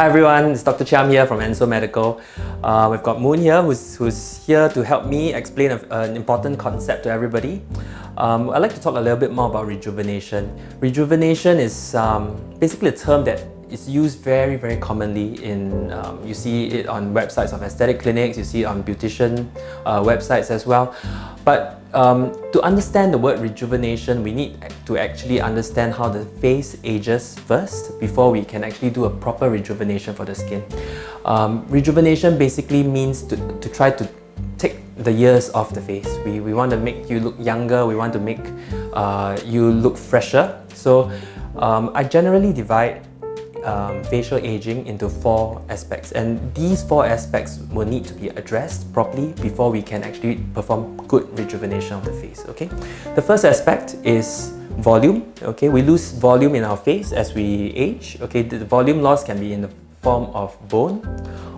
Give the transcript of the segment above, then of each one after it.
Hi everyone, it's Dr. Chiam here from Ensoul Medical. We've got Moon here who's here to help me explain an important concept to everybody. I'd like to talk a little bit more about rejuvenation. Rejuvenation is basically a term that is used very commonly in, you see it on websites of aesthetic clinics, you see it on beautician websites as well. But to understand the word rejuvenation, we need to actually understand how the face ages first before we can actually do a proper rejuvenation for the skin. Rejuvenation basically means to try to take the years off the face. We want to make you look younger, we want to make you look fresher. So I generally divide facial aging into 4 aspects, and these 4 aspects will need to be addressed properly before we can actually perform good rejuvenation of the face. Okay, the first aspect is volume. Okay, we lose volume in our face as we age. Okay, the volume loss can be in the form of bone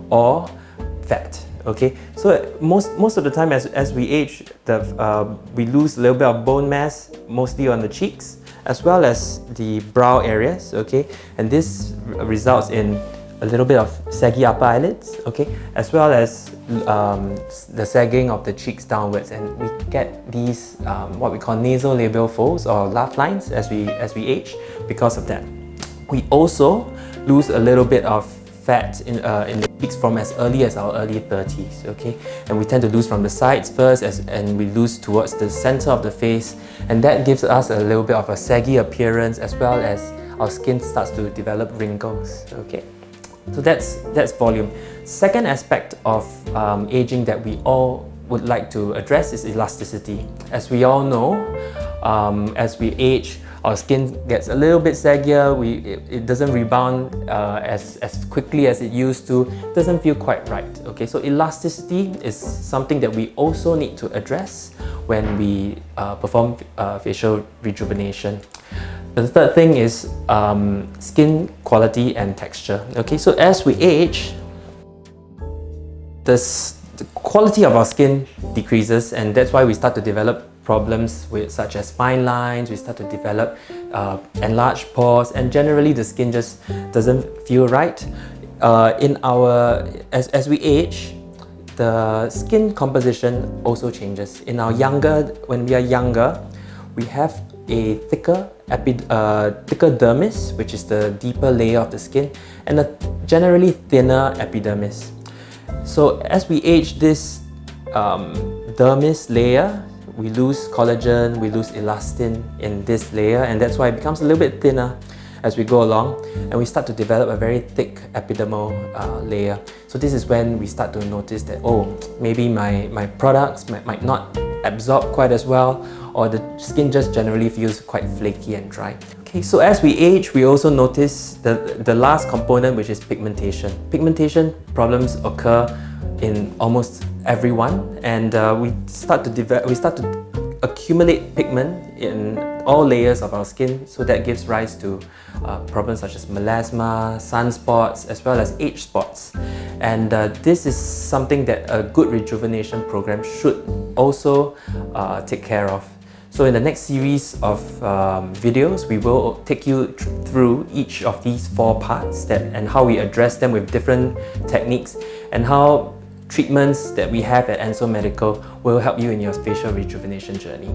or fat. Okay, so most of the time as we age, we lose a little bit of bone mass, mostly on the cheeks, as well as the brow areas, okay? And this results in a little bit of saggy upper eyelids, okay? As well as the sagging of the cheeks downwards, and we get these what we call nasolabial folds or laugh lines as we age because of that. We also lose a little bit of fat in the cheeks from as early as our early 30s, okay? And we tend to lose from the sides first, and we lose towards the center of the face, and that gives us a little bit of a saggy appearance, as well as our skin starts to develop wrinkles, okay? So that's volume. Second aspect of aging that we all would like to address is elasticity. As we all know, as we age, our skin gets a little bit saggier, it doesn't rebound as quickly as it used to, it doesn't feel quite right. Okay, so elasticity is something that we also need to address when we perform facial rejuvenation. The third thing is skin quality and texture. Okay, so as we age, the quality of our skin decreases, and that's why we start to develop problems such as fine lines, we start to develop enlarged pores, and generally the skin just doesn't feel right. As we age, the skin composition also changes. When we are younger, we have a thicker dermis, which is the deeper layer of the skin, and a generally thinner epidermis. So as we age, this dermis layer, we lose collagen, we lose elastin in this layer, and that's why it becomes a little bit thinner as we go along, and we start to develop a very thick epidermal layer. So this is when we start to notice that, oh, maybe my products might not absorb quite as well, or the skin just generally feels quite flaky and dry. Okay, so as we age, we also notice the last component, which is pigmentation. Pigmentation problems occur in almost everyone, and we start to accumulate pigment in all layers of our skin, so that gives rise to problems such as melasma, sunspots, as well as age spots. And this is something that a good rejuvenation program should also take care of. So in the next series of videos, we will take you through each of these 4 parts and how we address them with different techniques, and how treatments that we have at Ensoul Medical will help you in your facial rejuvenation journey.